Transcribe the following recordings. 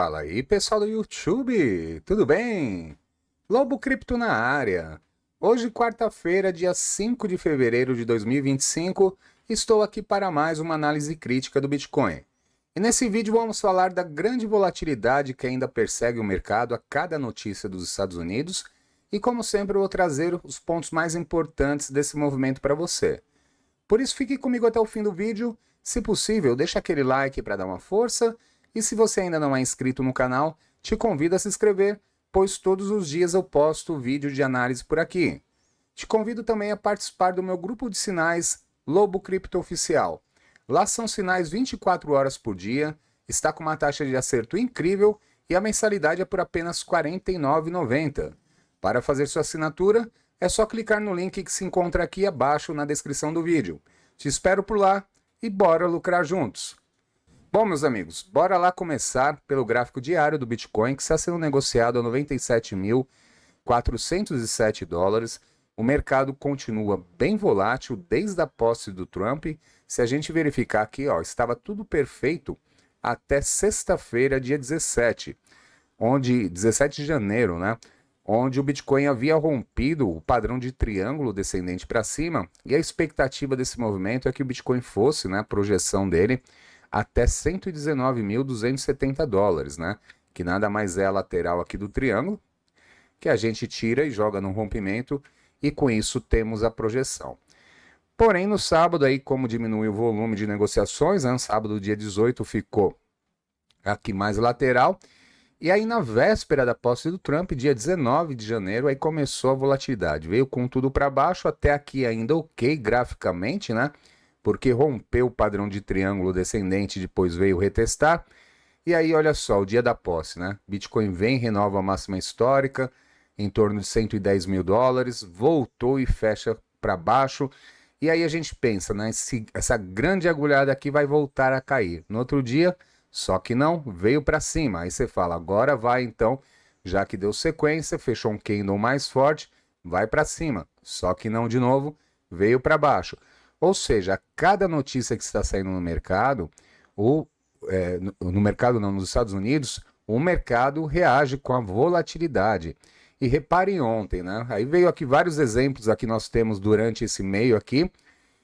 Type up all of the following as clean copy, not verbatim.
Fala aí, pessoal do YouTube, tudo bem? Lobo Cripto na área. Hoje, quarta-feira, dia 5 de fevereiro de 2025, estou aqui para mais uma análise crítica do Bitcoin. E nesse vídeo vamos falar da grande volatilidade que ainda persegue o mercado a cada notícia dos Estados Unidos e, como sempre, eu vou trazer os pontos mais importantes desse movimento para você. Por isso, fique comigo até o fim do vídeo. Se possível, deixa aquele like para dar uma força. E se você ainda não é inscrito no canal, te convido a se inscrever, pois todos os dias eu posto vídeo de análise por aqui. Te convido também a participar do meu grupo de sinais Lobo Cripto Oficial. Lá são sinais 24 horas por dia, está com uma taxa de acerto incrível e a mensalidade é por apenas R$ 49,90. Para fazer sua assinatura, é só clicar no link que se encontra aqui abaixo na descrição do vídeo. Te espero por lá e bora lucrar juntos! Bom, meus amigos, bora lá começar pelo gráfico diário do Bitcoin, que está sendo negociado a 97.407 dólares. O mercado continua bem volátil desde a posse do Trump. Se a gente verificar aqui, ó, estava tudo perfeito até sexta-feira, dia 17 de janeiro, né? Onde o Bitcoin havia rompido o padrão de triângulo descendente para cima, e a expectativa desse movimento é que o Bitcoin fosse, né, a projeção dele, até 119.270 dólares, né? Que nada mais é a lateral aqui do triângulo, que a gente tira e joga no rompimento, e com isso temos a projeção. Porém, no sábado, aí, como diminui o volume de negociações, né? Sábado, dia 18, ficou aqui mais lateral. E aí, na véspera da posse do Trump, dia 19 de janeiro, aí começou a volatilidade. Veio com tudo para baixo, até aqui ainda ok graficamente, né? Porque rompeu o padrão de triângulo descendente, depois veio retestar. E aí, olha só, o dia da posse, né? Bitcoin vem, renova a máxima histórica, em torno de 110 mil dólares, voltou e fecha para baixo. E aí a gente pensa, né? Essa grande agulhada aqui vai voltar a cair. No outro dia, só que não, veio para cima. Aí você fala, agora vai então, já que deu sequência, fechou um candle mais forte, vai para cima. Só que não de novo, veio para baixo. Ou seja, cada notícia que está saindo no mercado, no mercado não, nos Estados Unidos, o mercado reage com a volatilidade. E reparem ontem, né? Aí veio aqui vários exemplos aqui nós temos durante esse meio aqui.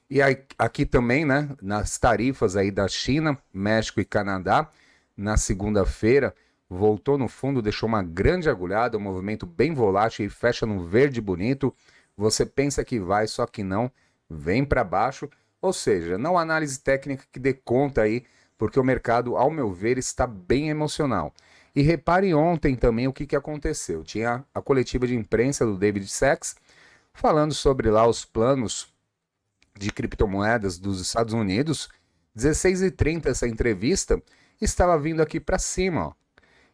E aí, aqui também, né? Nas tarifas aí da China, México e Canadá, na segunda-feira, voltou no fundo, deixou uma grande agulhada, um movimento bem volátil e fecha no verde bonito. Você pensa que vai, só que não, vem para baixo. Ou seja, não há análise técnica que dê conta aí, porque o mercado, ao meu ver, está bem emocional. E repare ontem também o que aconteceu. Tinha a coletiva de imprensa do David Sachs falando sobre lá os planos de criptomoedas dos Estados Unidos. 16h30 essa entrevista estava vindo aqui para cima, ó.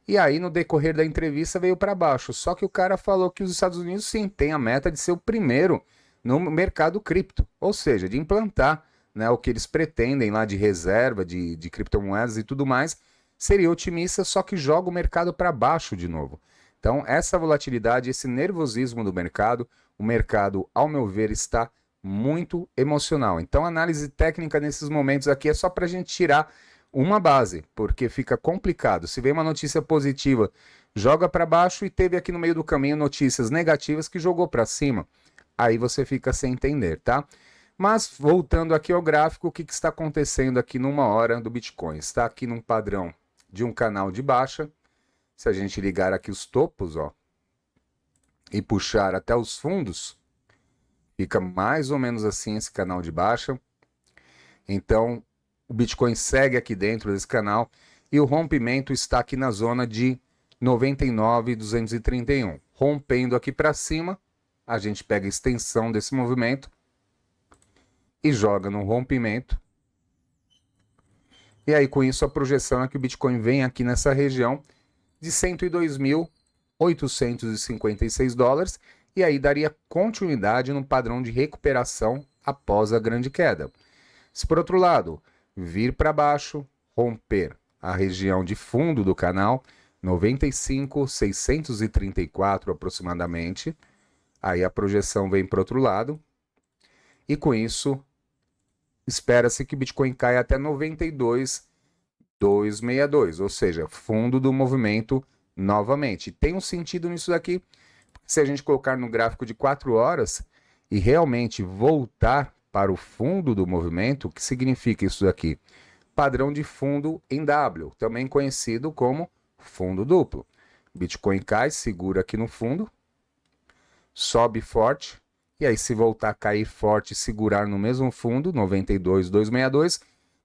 E aí no decorrer da entrevista veio para baixo. Só que o cara falou que os Estados Unidos sim tem a meta de ser o primeiro no mercado cripto, ou seja, de implantar, né, o que eles pretendem lá de reserva de criptomoedas e tudo mais. Seria otimista, só que joga o mercado para baixo de novo. Então, essa volatilidade, esse nervosismo do mercado, o mercado, ao meu ver, está muito emocional. Então, a análise técnica nesses momentos aqui é só para a gente tirar uma base, porque fica complicado. Se vem uma notícia positiva, joga para baixo, e teve aqui no meio do caminho notícias negativas que jogou para cima. Aí você fica sem entender, tá? Mas, voltando aqui ao gráfico, o que está acontecendo aqui numa hora do Bitcoin? Está aqui num padrão de um canal de baixa. Se a gente ligar aqui os topos, ó, e puxar até os fundos, fica mais ou menos assim esse canal de baixa. Então, o Bitcoin segue aqui dentro desse canal e o rompimento está aqui na zona de 99.231. Rompendo aqui para cima, a gente pega a extensão desse movimento e joga no rompimento. E aí, com isso, a projeção é que o Bitcoin vem aqui nessa região de 102.856 dólares, e aí daria continuidade no padrão de recuperação após a grande queda. Se, por outro lado, vir para baixo, romper a região de fundo do canal, 95.634 aproximadamente, aí a projeção vem para o outro lado, e com isso espera-se que o Bitcoin caia até 92 262, ou seja, fundo do movimento novamente. Tem um sentido nisso daqui, se a gente colocar no gráfico de 4 horas e realmente voltar para o fundo do movimento, o que significa isso daqui? Padrão de fundo em W, também conhecido como fundo duplo. Bitcoin cai, segura aqui no fundo, sobe forte, e aí se voltar a cair forte e segurar no mesmo fundo, 92,262,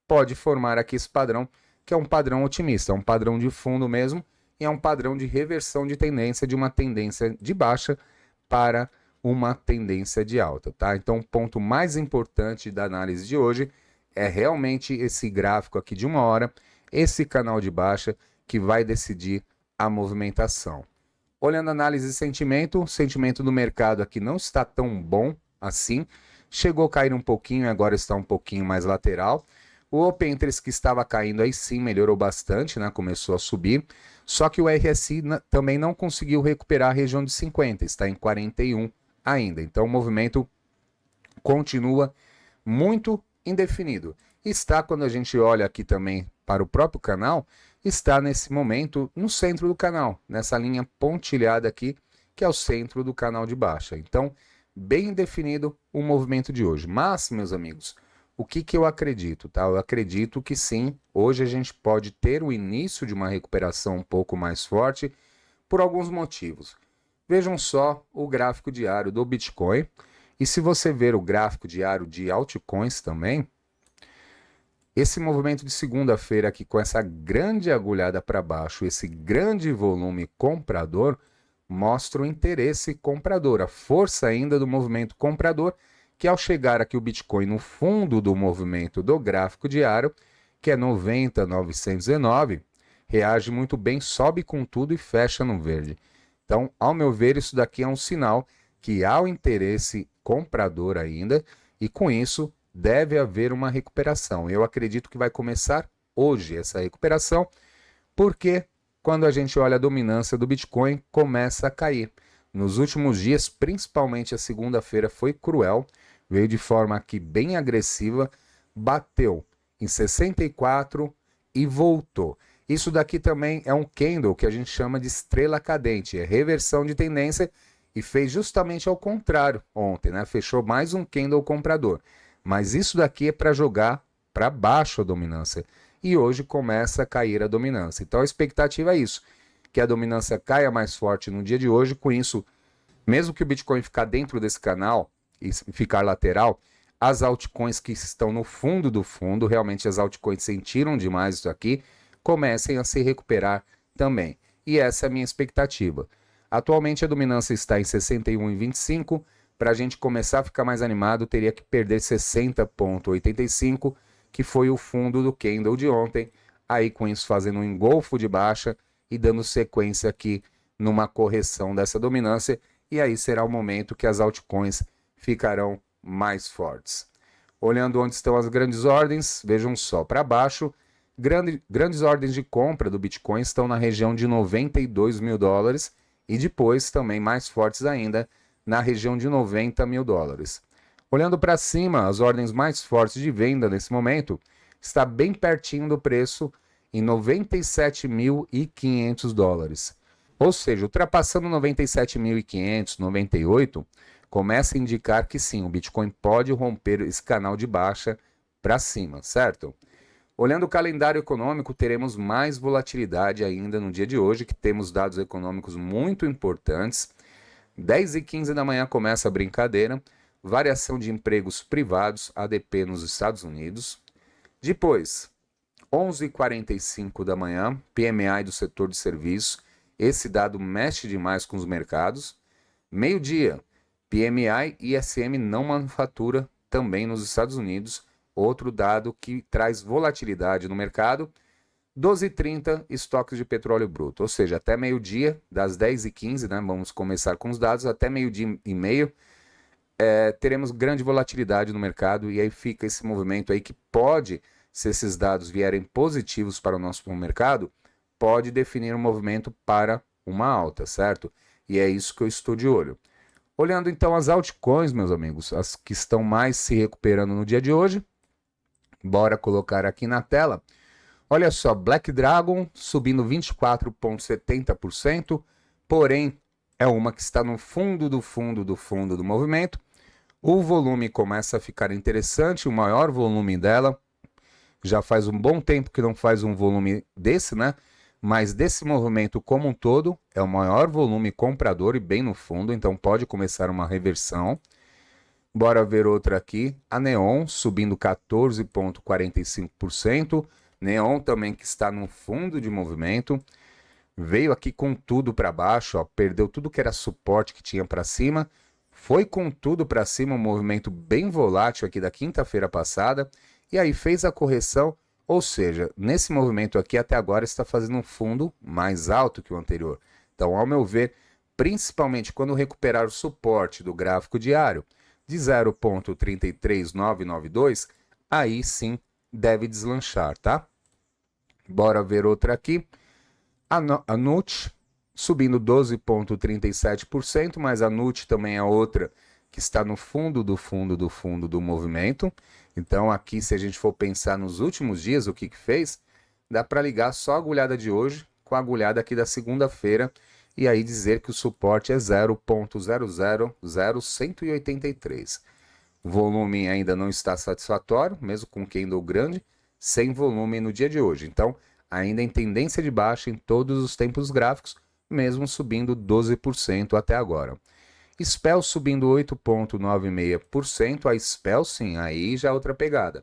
pode formar aqui esse padrão, que é um padrão otimista, é um padrão de fundo mesmo, e é um padrão de reversão de tendência, de uma tendência de baixa para uma tendência de alta, tá? Então, o ponto mais importante da análise de hoje é realmente esse gráfico aqui de 1 hora, esse canal de baixa que vai decidir a movimentação. Olhando a análise de sentimento, o sentimento do mercado aqui não está tão bom assim, chegou a cair um pouquinho e agora está um pouquinho mais lateral. O Open Interest que estava caindo aí sim melhorou bastante, né? Começou a subir, só que o RSI também não conseguiu recuperar a região de 50, está em 41 ainda. Então o movimento continua muito indefinido. Está, quando a gente olha aqui também para o próprio canal, está nesse momento no centro do canal, nessa linha pontilhada aqui, que é o centro do canal de baixa. Então, bem definido o movimento de hoje. Mas, meus amigos, o que eu acredito, tá? Eu acredito que sim, hoje a gente pode ter o início de uma recuperação um pouco mais forte por alguns motivos. Vejam só o gráfico diário do Bitcoin. E se você ver o gráfico diário de altcoins também, esse movimento de segunda-feira aqui com essa grande agulhada para baixo, esse grande volume comprador, mostra o interesse comprador, a força ainda do movimento comprador, que ao chegar aqui o Bitcoin no fundo do movimento do gráfico diário, que é 90.919, reage muito bem, sobe com tudo e fecha no verde. Então, ao meu ver, isso daqui é um sinal que há o interesse comprador ainda, e com isso deve haver uma recuperação. Eu acredito que vai começar hoje essa recuperação, porque quando a gente olha a dominância do Bitcoin, começa a cair. Nos últimos dias, principalmente a segunda-feira, foi cruel, veio de forma aqui bem agressiva, bateu em 64 e voltou. Isso daqui também é um candle que a gente chama de estrela cadente, é reversão de tendência, e fez justamente ao contrário ontem, né? Fechou mais um candle comprador. Mas isso daqui é para jogar para baixo a dominância. E hoje começa a cair a dominância. Então a expectativa é isso, que a dominância caia mais forte no dia de hoje. Com isso, mesmo que o Bitcoin ficar dentro desse canal e ficar lateral, as altcoins que estão no fundo do fundo, realmente as altcoins sentiram demais isso aqui, comecem a se recuperar também. E essa é a minha expectativa. Atualmente a dominância está em 61,25. Para a gente começar a ficar mais animado, teria que perder 60,85, que foi o fundo do candle de ontem. Aí com isso fazendo um engolfo de baixa e dando sequência aqui numa correção dessa dominância. E aí será o momento que as altcoins ficarão mais fortes. Olhando onde estão as grandes ordens, vejam só, para baixo, grandes ordens de compra do Bitcoin estão na região de 92 mil dólares e depois também mais fortes ainda na região de 90 mil dólares. Olhando para cima, as ordens mais fortes de venda nesse momento está bem pertinho do preço em 97.500 dólares. Ou seja, ultrapassando 97.500, 98, começa a indicar que sim, o Bitcoin pode romper esse canal de baixa para cima, certo? Olhando o calendário econômico, teremos mais volatilidade ainda no dia de hoje, que temos dados econômicos muito importantes. 10h15 da manhã começa a brincadeira, variação de empregos privados, ADP nos Estados Unidos. Depois, 11h45 da manhã, PMI do setor de serviços, esse dado mexe demais com os mercados. Meio-dia, PMI e ISM não manufatura, também nos Estados Unidos, outro dado que traz volatilidade no mercado. 12h30, estoques de petróleo bruto, ou seja, até meio-dia, das 10h15, né, vamos começar com os dados, até meio-dia e meio, teremos grande volatilidade no mercado, e aí fica esse movimento aí que pode, se esses dados vierem positivos para o nosso mercado, pode definir um movimento para uma alta, certo? E é isso que eu estou de olho. Olhando então as altcoins, meus amigos, as que estão mais se recuperando no dia de hoje, bora colocar aqui na tela. Olha só, Black Dragon subindo 24,70%, porém é uma que está no fundo do fundo do fundo do movimento. O volume começa a ficar interessante, o maior volume dela. Já faz um bom tempo que não faz um volume desse, né? Mas desse movimento como um todo, é o maior volume comprador e bem no fundo, então pode começar uma reversão. Bora ver outra aqui, a Neon subindo 14,45%. Neon também que está no fundo de movimento. Veio aqui com tudo para baixo, ó, perdeu tudo que era suporte que tinha para cima. Foi com tudo para cima, um movimento bem volátil aqui da quinta-feira passada. E aí fez a correção, ou seja, nesse movimento aqui até agora está fazendo um fundo mais alto que o anterior. Então, ao meu ver, principalmente quando recuperar o suporte do gráfico diário de 0,33992, aí sim deve deslanchar, tá? Bora ver outra aqui. A NUT subindo 12,37%, mas a NUT também é outra que está no fundo do fundo do fundo do movimento. Então aqui, se a gente for pensar nos últimos dias, o que fez, dá para ligar só a agulhada de hoje com a agulhada aqui da segunda-feira e aí dizer que o suporte é 0,000183. O volume ainda não está satisfatório, mesmo com candle grande, sem volume no dia de hoje. Então, ainda em tendência de baixa em todos os tempos gráficos, mesmo subindo 12% até agora. SPEL subindo 8,96%, a SPEL sim, aí já é outra pegada.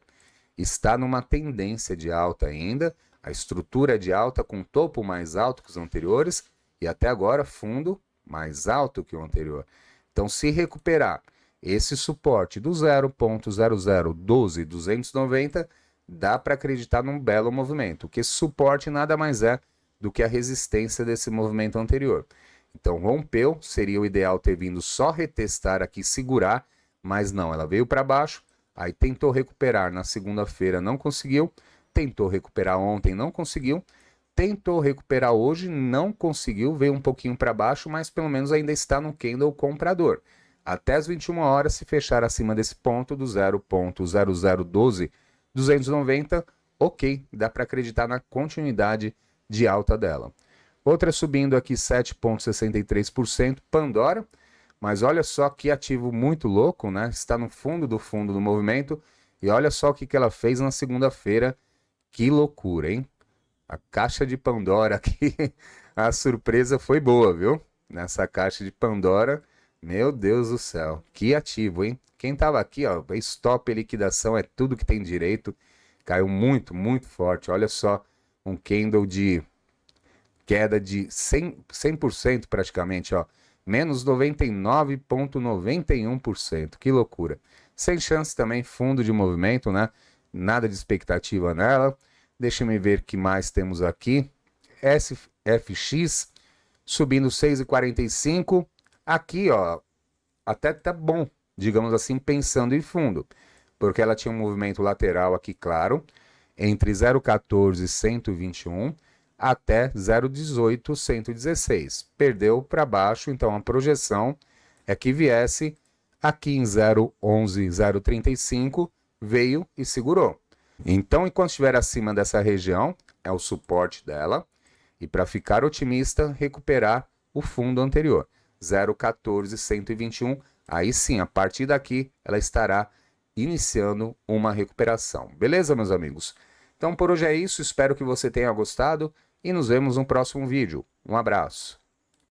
Está numa tendência de alta ainda, a estrutura é de alta com topo mais alto que os anteriores e até agora fundo mais alto que o anterior. Então, se recuperar esse suporte do 0,0012290, dá para acreditar num belo movimento, porque esse suporte nada mais é do que a resistência desse movimento anterior. Então rompeu, seria o ideal ter vindo só retestar aqui, segurar, mas não, ela veio para baixo, aí tentou recuperar na segunda-feira, não conseguiu, tentou recuperar ontem, não conseguiu, tentou recuperar hoje, não conseguiu, veio um pouquinho para baixo, mas pelo menos ainda está no candle comprador. Até as 21 horas, se fechar acima desse ponto do 0,0012,290, ok, dá para acreditar na continuidade de alta dela. Outra subindo aqui 7,63%, Pandora, mas olha só que ativo muito louco, né? Está no fundo do movimento e olha só o que ela fez na segunda-feira, que loucura, hein? A caixa de Pandora aqui, a surpresa foi boa, viu? Nessa caixa de Pandora, meu Deus do céu, que ativo, hein? Quem tava aqui, ó, stop e liquidação é tudo que tem direito, caiu muito, muito forte. Olha só, um candle de queda de 100% praticamente, ó, menos 99,91%, que loucura. Sem chance também, fundo de movimento, né? Nada de expectativa nela. Deixa eu ver o que mais temos aqui. SFX subindo 6,45. Aqui, ó, até tá bom, digamos assim, pensando em fundo, porque ela tinha um movimento lateral aqui, claro, entre 0,14 e 121 até 0,18 116. Perdeu para baixo, então a projeção é que viesse aqui em 0,11 0,35, veio e segurou. Então, enquanto estiver acima dessa região, é o suporte dela, e para ficar otimista, recuperar o fundo anterior, 0,14 121. Aí sim, a partir daqui, ela estará iniciando uma recuperação. Beleza, meus amigos? Então, por hoje é isso. Espero que você tenha gostado e nos vemos no próximo vídeo. Um abraço.